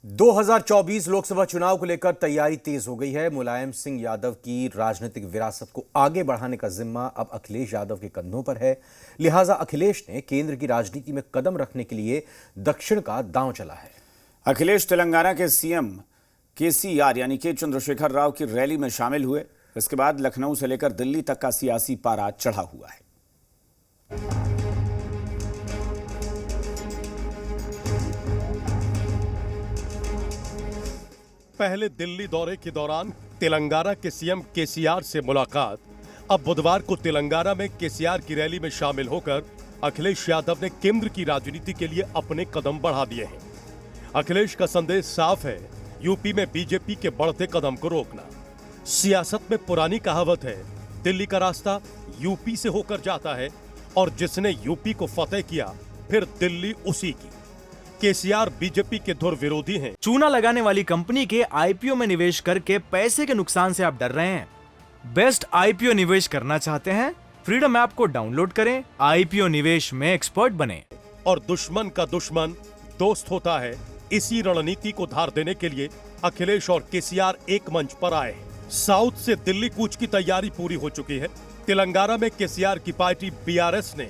2024 लोकसभा चुनाव को लेकर तैयारी तेज हो गई है। मुलायम सिंह यादव की राजनीतिक विरासत को आगे बढ़ाने का जिम्मा अब अखिलेश यादव के कंधों पर है। लिहाजा अखिलेश ने केंद्र की राजनीति में कदम रखने के लिए दक्षिण का दांव चला है। अखिलेश तेलंगाना के सीएम केसीआर यानी के चंद्रशेखर राव की रैली में शामिल हुए। इसके बाद लखनऊ से लेकर दिल्ली तक का सियासी पारा चढ़ा हुआ है। पहले दिल्ली दौरे के दौरान तेलंगाना के सीएम केसीआर से मुलाकात। अब बुधवार को तेलंगाना में केसीआर की रैली में शामिल होकर अखिलेश यादव ने केंद्र की राजनीति के लिए अपने कदम बढ़ा दिए हैं। अखिलेश का संदेश साफ है, यूपी में बीजेपी के बढ़ते कदम को रोकना। सियासत में पुरानी कहावत है, दिल्ली का रास्ता यूपी से होकर जाता है और जिसने यूपी को फतेह किया फिर दिल्ली उसी की। केसीआर बीजेपी के धुर विरोधी हैं। चूना लगाने वाली कंपनी के आईपीओ में निवेश करके पैसे के नुकसान से आप डर रहे हैं? बेस्ट आईपीओ निवेश करना चाहते हैं? फ्रीडम ऐप को डाउनलोड करें, आईपीओ निवेश में एक्सपर्ट बने। और दुश्मन का दुश्मन दोस्त होता है। इसी रणनीति को धार देने के लिए अखिलेश और केसीआर एक मंच पर आए हैं। साउथ से दिल्ली कूच की तैयारी पूरी हो चुकी है। तेलंगाना में केसीआर की पार्टी बीआरएस ने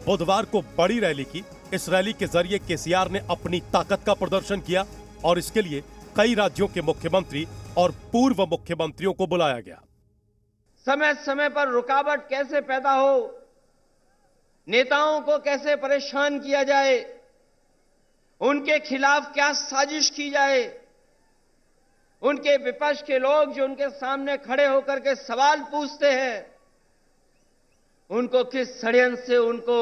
बुधवार को बड़ी रैली की। इस रैली के जरिए केसीआर ने अपनी ताकत का प्रदर्शन किया और इसके लिए कई राज्यों के मुख्यमंत्री और पूर्व मुख्यमंत्रियों को बुलाया गया। समय समय पर रुकावट कैसे पैदा हो, नेताओं को कैसे परेशान किया जाए, उनके खिलाफ क्या साजिश की जाए, उनके विपक्ष के लोग जो उनके सामने खड़े होकर के सवाल पूछते हैं, उनको किस षड्यंत्र से उनको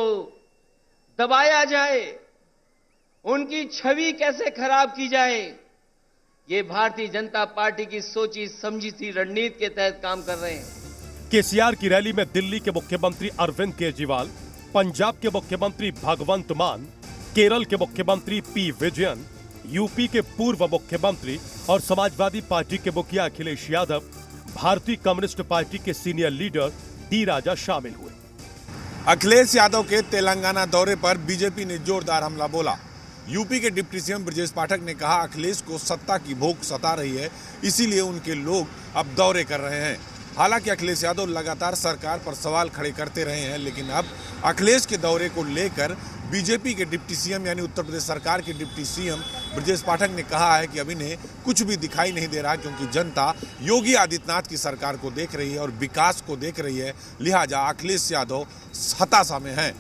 दबाया जाए, उनकी छवि कैसे खराब की जाए, ये भारतीय जनता पार्टी की सोची समझी सी रणनीति के तहत काम कर रहे हैं। केसीआर की रैली में दिल्ली के मुख्यमंत्री अरविंद केजरीवाल, पंजाब के मुख्यमंत्री भगवंत मान, केरल के मुख्यमंत्री पी विजयन, यूपी के पूर्व मुख्यमंत्री और समाजवादी पार्टी के मुखिया अखिलेश यादव, भारतीय कम्युनिस्ट पार्टी के सीनियर लीडर डी राजा शामिल हुए। अखिलेश यादव के तेलंगाना दौरे पर बीजेपी ने जोरदार हमला बोला। यूपी के डिप्टी सीएम ब्रजेश पाठक ने कहा, अखिलेश को सत्ता की भूख सता रही है, इसीलिए उनके लोग अब दौरे कर रहे हैं। हालांकि अखिलेश यादव लगातार सरकार पर सवाल खड़े करते रहे हैं, लेकिन अब अखिलेश के दौरे को लेकर बीजेपी के डिप्टी सीएम यानी उत्तर प्रदेश सरकार के डिप्टी सीएम ब्रजेश पाठक ने कहा है कि अब इन्हें कुछ भी दिखाई नहीं दे रहा, क्योंकि जनता योगी आदित्यनाथ की सरकार को देख रही है और विकास को देख रही है। लिहाजा अखिलेश यादव हताशा में हैं।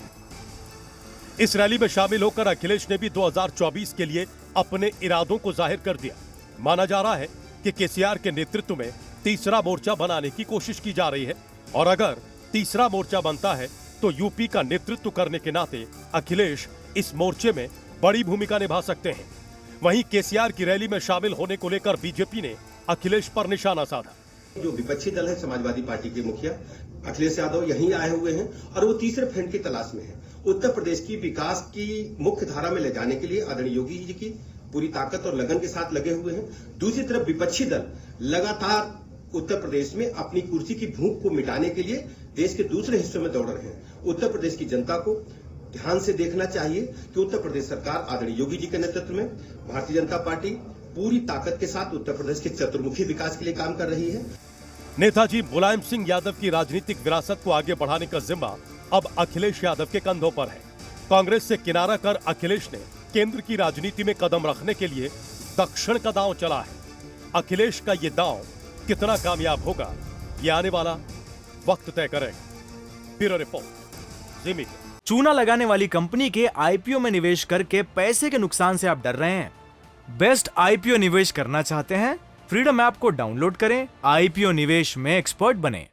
इस रैली में शामिल होकर अखिलेश ने भी 2024 के लिए अपने इरादों को जाहिर कर दिया। माना जा रहा है कि केसीआर के नेतृत्व में तीसरा मोर्चा बनाने की कोशिश की जा रही है और अगर तीसरा मोर्चा बनता है तो यूपी का नेतृत्व करने के नाते अखिलेश इस मोर्चे में बड़ी भूमिका निभा सकते हैं। वहीं केसीआर की रैली में शामिल होने को लेकर बीजेपी ने अखिलेश पर निशाना साधा। जो विपक्षी दल है समाजवादी पार्टी के मुखिया अखिलेश यादव यहीं आए हुए हैं और वो तीसरे फ्रेंड की तलाश में है। उत्तर प्रदेश की विकास की मुख्य धारा में ले जाने के लिए आदरणीय योगी जी की पूरी ताकत और लगन के साथ लगे हुए हैं। दूसरी तरफ विपक्षी दल लगातार उत्तर प्रदेश में अपनी कुर्सी की भूख को मिटाने के लिए देश के दूसरे हिस्सों में दौड़ रहे हैं। उत्तर प्रदेश की जनता को ध्यान से देखना चाहिए कि उत्तर प्रदेश सरकार आदरणीय योगी जी के नेतृत्व में भारतीय जनता पार्टी पूरी ताकत के साथ उत्तर प्रदेश के चतुर्मुखी विकास के लिए काम कर रही है। नेताजी मुलायम सिंह यादव की राजनीतिक विरासत को आगे बढ़ाने का जिम्मा अब अखिलेश यादव के कंधों पर है। कांग्रेस से किनारा कर अखिलेश ने केंद्र की राजनीति में कदम रखने के लिए दक्षिण का दांव चला है। अखिलेश का ये दांव कितना कामयाब होगा, ये आने वाला वक्त तय करेगा। ब्यूरो रिपोर्ट, जी मीडिया। चूना लगाने वाली कंपनी के आईपीओ में निवेश करके पैसे के नुकसान से आप डर रहे हैं? बेस्ट आईपीओ निवेश करना चाहते हैं? फ्रीडम ऐप को डाउनलोड करें, आईपीओ निवेश में एक्सपर्ट बने।